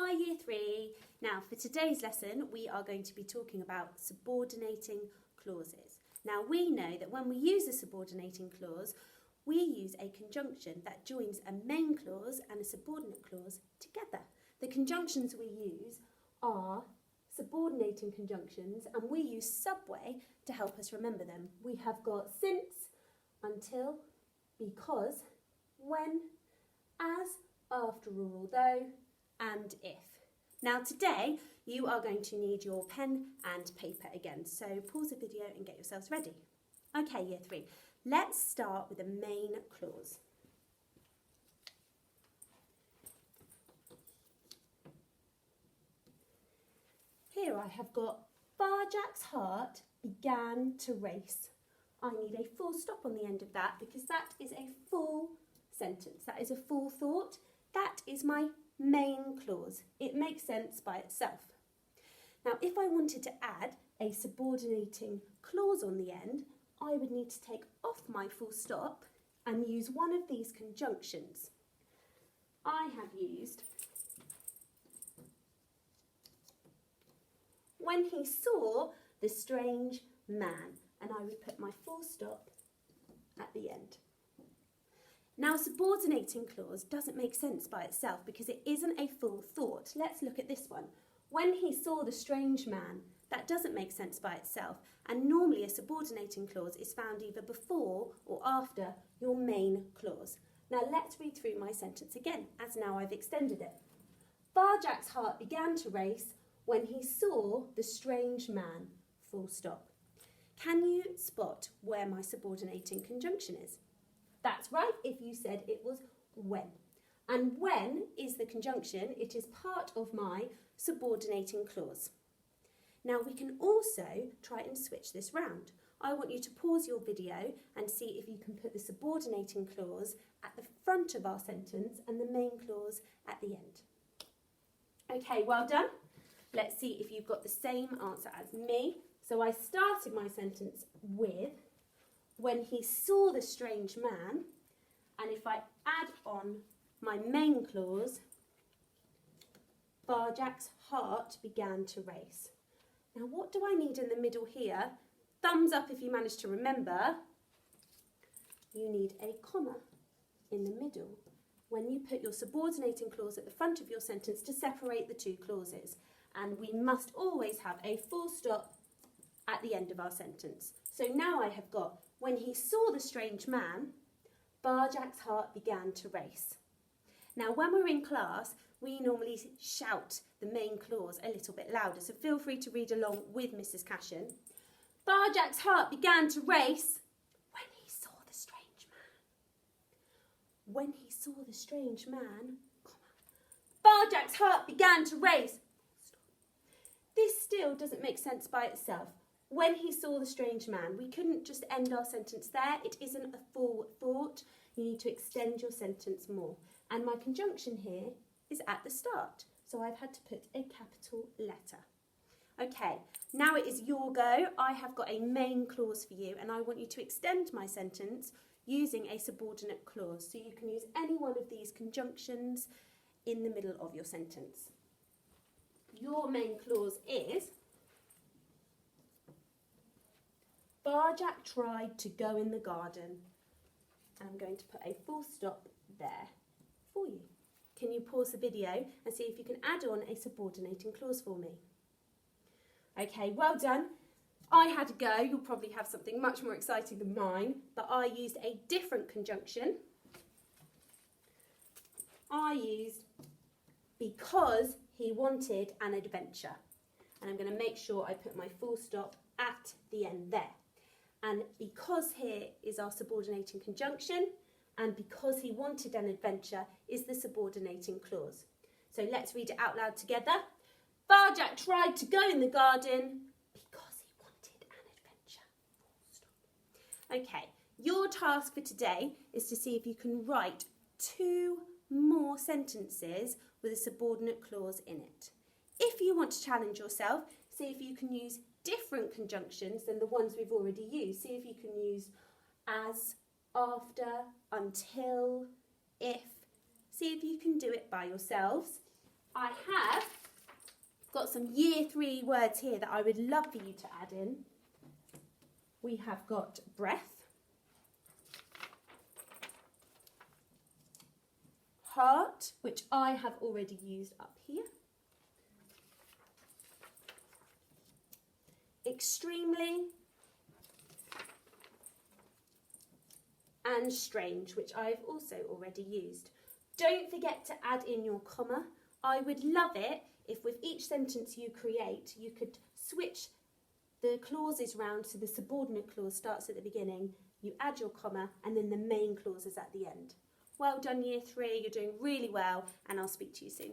Hi Year 3. Now for today's lesson we are going to be talking about subordinating clauses. Now we know that when we use a subordinating clause we use a conjunction that joins a main clause and a subordinate clause together. The conjunctions we use are subordinating conjunctions and we use subway to help us remember them. We have got since, until, because, when, as, after or although, and if. Now today you are going to need your pen and paper again, so pause the video and get yourselves ready. Okay, Year 3, let's start with a main clause. Here I have got Barjack's heart began to race. I need a full stop on the end of that because that is a full sentence. That is a full thought. That is my main clause. It makes sense by itself. Now, if I wanted to add a subordinating clause on the end, I would need to take off my full stop and use one of these conjunctions. I have used when he saw the strange man, and I would put my full stop at the end. Now, a subordinating clause doesn't make sense by itself because it isn't a full thought. Let's look at this one. When he saw the strange man, that doesn't make sense by itself, and normally a subordinating clause is found either before or after your main clause. Now let's read through my sentence again, as now I've extended it. Barjack's heart began to race when he saw the strange man, full stop. Can you spot where my subordinating conjunction is? That's right, if you said it was when. And when is the conjunction, it is part of my subordinating clause. Now we can also try and switch this round. I want you to pause your video and see if you can put the subordinating clause at the front of our sentence and the main clause at the end. Okay, well done. Let's see if you've got the same answer as me. So I started my sentence with when he saw the strange man, and if I add on my main clause, Barjack's heart began to race. Now what do I need in the middle here? Thumbs up if you managed to remember. You need a comma in the middle when you put your subordinating clause at the front of your sentence to separate the two clauses. And we must always have a full stop at the end of our sentence. So now I have got, when he saw the strange man, Barjack's heart began to race. Now when we're in class, we normally shout the main clause a little bit louder, so feel free to read along with Mrs. Cashin. Barjack's heart began to race when he saw the strange man. When he saw the strange man, Barjack's heart began to race. This still doesn't make sense by itself. When he saw the strange man, we couldn't just end our sentence there. It isn't a full thought. You need to extend your sentence more. And my conjunction here is at the start. So I've had to put a capital letter. Okay, now it is your go. I have got a main clause for you and I want you to extend my sentence using a subordinate clause. So you can use any one of these conjunctions in the middle of your sentence. Your main clause is Barjack tried to go in the garden. I'm going to put a full stop there for you. Can you pause the video and see if you can add on a subordinating clause for me? Okay, well done. I had a go. You'll probably have something much more exciting than mine, but I used a different conjunction. I used because he wanted an adventure. And I'm going to make sure I put my full stop at the end there. And because here is our subordinating conjunction, and because he wanted an adventure is the subordinating clause. So let's read it out loud together. Barjack tried to go in the garden because he wanted an adventure. Okay, your task for today is to see if you can write 2 more sentences with a subordinate clause in it. If you want to challenge yourself, see if you can use different conjunctions than the ones we've already used. See if you can use as, after, until, if. See if you can do it by yourselves. I have got some year 3 words here that I would love for you to add in. We have got breath, heart, which I have already used up here, extremely, and strange, which I've also already used. Don't forget to add in your comma. I would love it if with each sentence you create, you could switch the clauses round so the subordinate clause starts at the beginning, you add your comma, and then the main clause is at the end. Well done, Year 3, you're doing really well, and I'll speak to you soon.